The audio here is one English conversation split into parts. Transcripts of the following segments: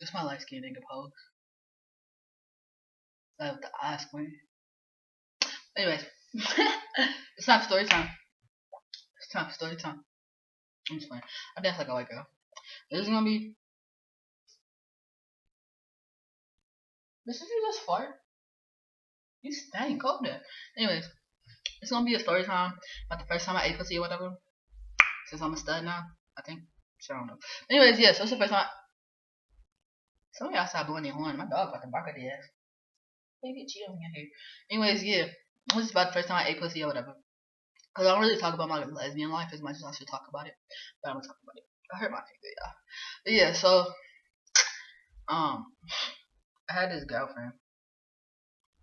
It's my light skin nigga pose. Like with the eyes squinting. Anyways, it's time for story time. It's time for story time. I'm just playing. I dance like a white girl. This is gonna be. This is you just fart. You stank. Go there. Anyways, it's gonna be a story time about the first time I ate pussy or whatever. Since I'm a stud now, I think. So I don't know. Anyways, yeah. So it's the first time. Somebody outside blowing their horn. My dog fucking bark at the ass. Maybe cheat on me here. Anyways, yeah. This is about the first time I ate pussy or whatever. Cause I don't really talk about my lesbian life as much as I should talk about it, but I'm gonna talk about it. I hurt my finger, y'all. But yeah, so I had this girlfriend.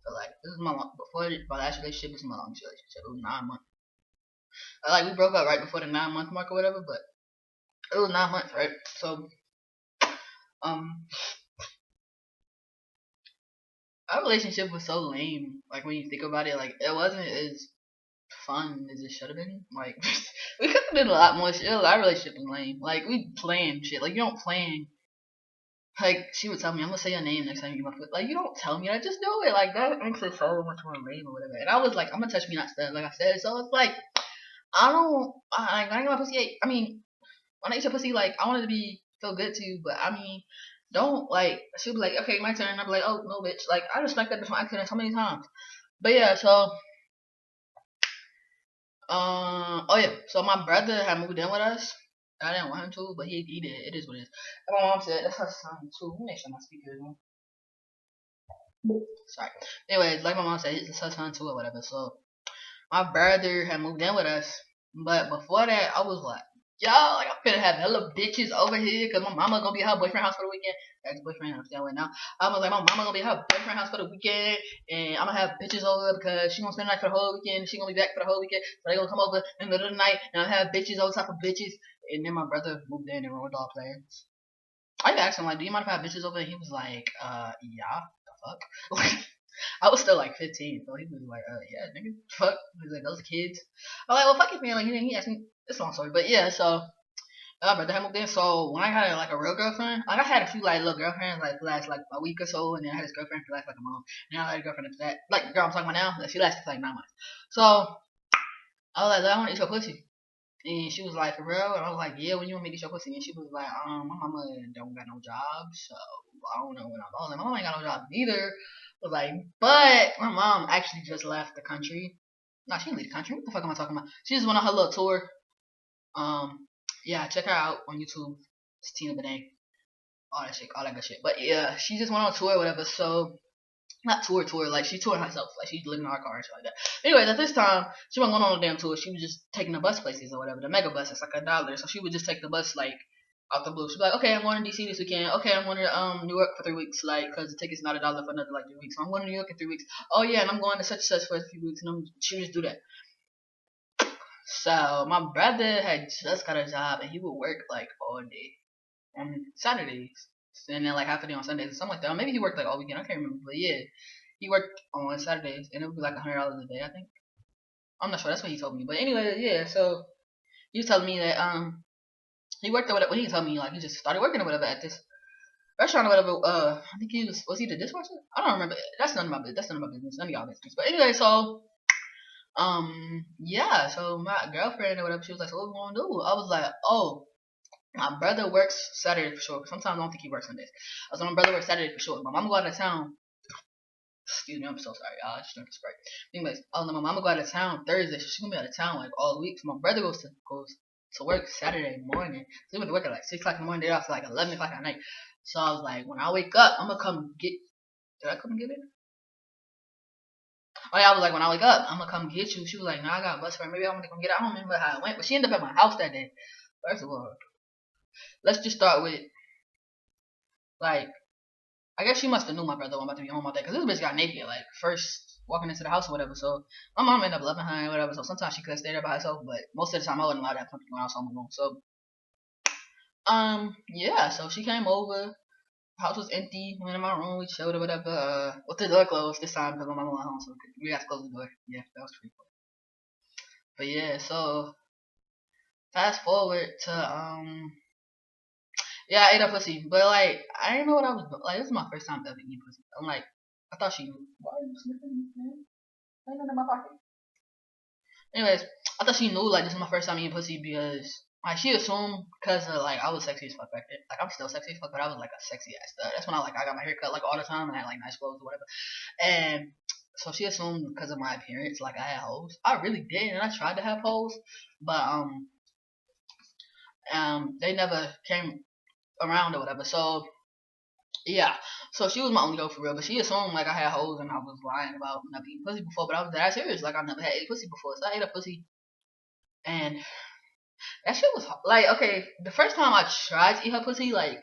So like, this is before my last relationship. This is my longest relationship. It was 9 months. Like we broke up right before the 9 month mark or whatever, but it was 9 months, right? So um, our relationship was so lame. Like when you think about it, like it wasn't as fun as it should have been. Like we could have done a lot more shit. Our relationship was lame. Like we planned shit. Like you don't plan. Like she would tell me, I'm gonna say your name next time you get my foot. Like you don't tell me that, just do it. Like that makes it so much more lame or whatever. And I was like, I'm gonna touch me not stud, like I said. So it's like I don't. I ain't gonna pussy. I mean, when I eat your pussy, like I want it to be feel good to you, but I mean, don't like. She'll be like, okay, my turn. I'll be like, oh no, bitch. Like I just like that before accident so many times. But yeah, so oh yeah, so my brother had moved in with us. I didn't want him to, but he did. It is what it is. And my mom said that's her son too. Let me make sure my speaker is on. Sorry. Anyways, like my mom said, it's her son too or whatever. So my brother had moved in with us, but before that, I was like, y'all, like I'm finna have hella bitches over here, cause my mama gonna be at her boyfriend house for the weekend. Ex-boyfriend, I'm staying with now. I was like, my mama gonna be at her boyfriend house for the weekend, and I'm gonna have bitches over because she gonna spend the night for the whole weekend. And she gonna be back for the whole weekend, so they gonna come over in the middle of the night, and I have bitches, all type of bitches. And then my brother moved in and ruined all plans. I asked him like, do you mind if I have bitches over? And he was like, yeah, the fuck. I was still like 15, so he was like, yeah, nigga, fuck. He was like, those are kids. I was like, well, fuck it, man. Like, he asked me. It's a long story, but yeah, so my brother had moved in. So when I had like a real girlfriend, like I had a few like little girlfriends like last like a week or so, and then I had this girlfriend for like a month. And I had a girlfriend after that, like the girl I'm talking about now, that she lasted for like 9 months. So I was like, I want to eat your pussy. And she was like, for real? And I was like, yeah, when you want me to get your pussy? And she was like, my mama don't got no job, so I don't know when I'm. I was like, my mama ain't got no job neither. I was like, but my mom actually just left the country. No, she didn't leave the country. What the fuck am I talking about? She just went on her little tour. Yeah, check her out on YouTube. It's Tina Benet. All that shit, all that good shit. But yeah, she just went on a tour or whatever, so not tour, like she toured herself, like she's living in our car and shit like that. Anyways, at this time, she wasn't going on a damn tour. She was just taking the bus places or whatever. The mega bus, it's like $1, so she would just take the bus like out the blue. She'd be like, okay, I'm going to DC this weekend. Okay, I'm going to New York for 3 weeks, like because the ticket's not $1 for another like 3 weeks. So I'm going to New York in 3 weeks. Oh yeah, and I'm going to such and such for a few weeks, and she would just do that. So my brother had just got a job, and he would work like all day on Saturdays, and then like half a day on Sundays or something like that. Or maybe he worked like all weekend. I can't remember, but yeah, he worked on Saturdays, and it would be like $100 a day, I think. I'm not sure. That's what he told me. But anyway, yeah. So he was telling me that he worked or whatever. Well, he told me like he just started working or whatever at this restaurant or whatever. I think he the dishwasher? I don't remember. That's none of my business. That's none of my business. None of y'all business. But anyway, so yeah. So my girlfriend or whatever, she was like, so what we gonna do? I was like, oh. My brother works Saturday for sure. Sometimes I don't think he works Sundays. So my brother works Saturday for sure. My mama go out of town. Excuse me, I'm so sorry. I just drank a Sprite. Anyways, no, my mama go out of town Thursday, so she's gonna be out of town like all week. So my brother goes to work Saturday morning. So he went to work at like 6 o'clock in the morning. They're off like 11 o'clock at night. So I was like, when I wake up, I'm gonna come get. Did I come get it? Oh yeah, I was like, when I wake up, I'm gonna come get you. She was like, nah, I got a bus fare. Maybe I want to come get it. I don't remember how it went, but she ended up at my house that day. First of all, let's just start with like I guess she must have knew my brother was about to be home all day because this bitch got naked like first walking into the house or whatever. So my mom ended up loving her and whatever. So sometimes she could stay there by herself, but most of the time I wasn't allowed to have company when I was home alone. So yeah. So she came over. House was empty. Went in my room. We chilled or whatever. With the door closed this time because my mom went home, so we had to close the door. Yeah, that was pretty cool. But yeah, so fast forward to Yeah, I ate a pussy, but like I didn't know what I was like. This is my first time ever eating pussy. I'm like, I thought she knew. Why are you sniffing, man? Ain't nothing in my pocket. Anyways, I thought she knew like this is my first time eating pussy because like she assumed because like I was sexy as fuck back then. Like I'm still sexy as fuck, but I was like a sexy ass stud. That's when I got my hair cut like all the time and I had like nice clothes or whatever. And so she assumed because of my appearance like I had hoes. I really did, and I tried to have hoes, but they never came around or whatever. So yeah, so she was my only girl for real, but she assumed like I had hoes and I was lying about never eating pussy before. But I was that serious, like I never had ate pussy before. So I ate a pussy, and that shit was like okay. The first time I tried to eat her pussy, like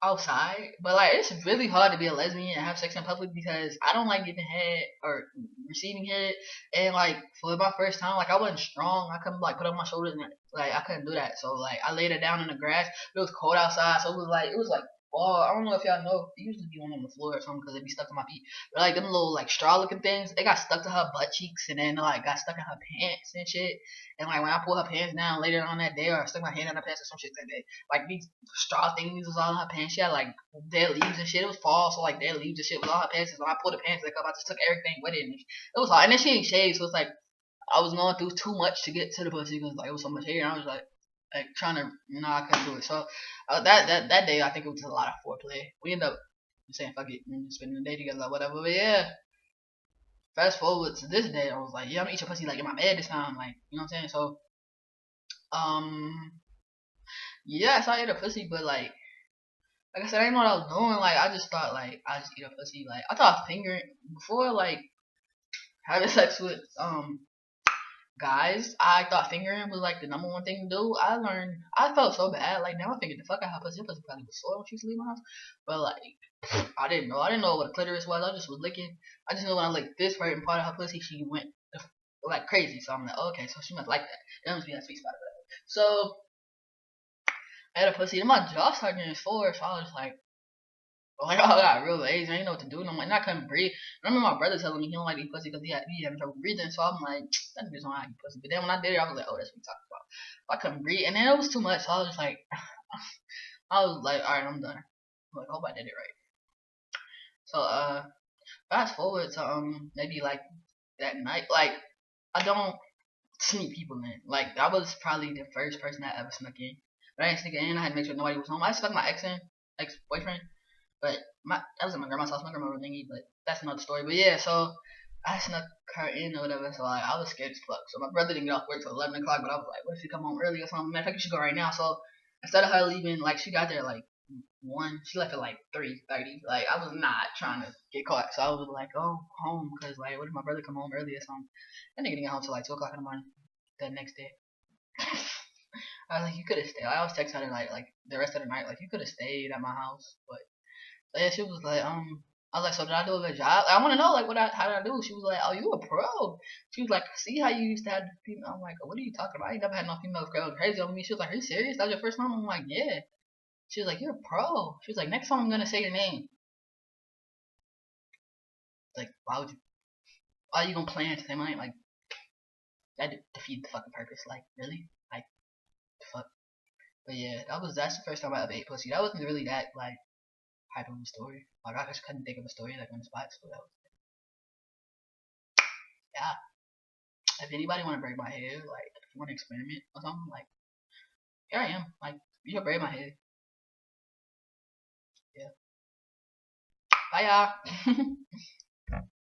outside, but like it's really hard to be a lesbian and have sex in public because I don't like giving head or receiving head, and like for my first time, like I wasn't strong. I couldn't like put up my shoulders and like I couldn't do that. So like I laid her down in the grass. It was cold outside, so it was like fall. I don't know if y'all know. It usually be one on the floor or something because it be stuck to my feet. But like them little like straw looking things, they got stuck to her butt cheeks and then like got stuck in her pants and shit. And like when I pull her pants down later on that day or I stuck my hand in her pants or some shit like that, like these straw things was all in her pants. She had like dead leaves and shit. It was fall, so like dead leaves and shit was all her pants. So when I pulled the pants back up, I just took everything with it. And it was hard. And then she ain't shaved, so it's like I was going through too much to get to the pussy because like it was so much hair. And I was like trying to, I couldn't do it. So that day, I think it was a lot of foreplay. We ended up saying fuck it and spending the day together or whatever. But yeah, fast forward to this day, I was like, yeah, I'm gonna eat your pussy like in my bed this time, like you know what I'm saying. So um, yeah, so I ate a pussy, but like I said, I didn't know what I was doing. Like I just thought like I just eat a pussy. Like I thought fingering before like having sex with guys, I thought fingering was like the number one thing to do. I felt so bad. Like now I figured the fuck out her pussy. Her pussy probably was sore when she used to leave my house. But like, I didn't know. I didn't know what a clitoris was. I just was licking. I just know when I licked this certain part of her pussy, she went like crazy. So I'm like, oh, okay, so she must like that. That must be that sweet spot. So I had a pussy. And my jaw started getting sore. So I was like, like I got real lazy. I didn't know what to do. And I'm like, I couldn't breathe. I remember my brother telling me he don't like eat pussy because he having trouble breathing. So I'm like, that nigga's don't like eat pussy. But then when I did it, I was like, oh, that's what we talking about. So I couldn't breathe, and then it was too much. So I was just like, I was like, all right, I'm done. I'm like, I hope I did it right. So fast forward to maybe like that night. Like I don't sneak people in. Like I was probably the first person that ever snuck in. But I didn't sneak in. I had to make sure nobody was home. I stuck my ex boyfriend. But that was at my grandma's house. My grandma was thingy, but that's another story. But yeah, so I snuck her in or whatever. So like I was scared as fuck. So my brother didn't get off work till 11 o'clock. But I was like, what if she come home early or something? Matter of fact, you should go right now. So instead of her leaving, like she got there like 1. She left at like 3:30. Like I was not trying to get caught. So I was like, oh, home, cause like what if my brother come home early or something? That nigga didn't get home till like 2 o'clock in the morning. The next day. I was like, you could have stayed. I always text her like the rest of the night, like you could have stayed at my house, but yeah, she was like, I was like, so did I do a good job? I want to know, like, how did I do? She was like, oh, you a pro. She was like, see how you used to have the female. I'm like, what are you talking about? I ain't never had no female girl crazy on me. She was like, are you serious? That was your first time? I'm like, yeah. She was like, you're a pro. She was like, next time I'm gonna say your name. Like, why are you gonna plan to say my name? Like, that defeat the fucking purpose. Like, really? Like, the fuck. But yeah, that's the first time I ever ate pussy. That wasn't really that like hype of a story. Like I just couldn't think of a story like on the spot. So that was yeah. If anybody want to braid my hair, like if you want to experiment or something, like here I am. Like you can braid my hair. Yeah. Bye y'all.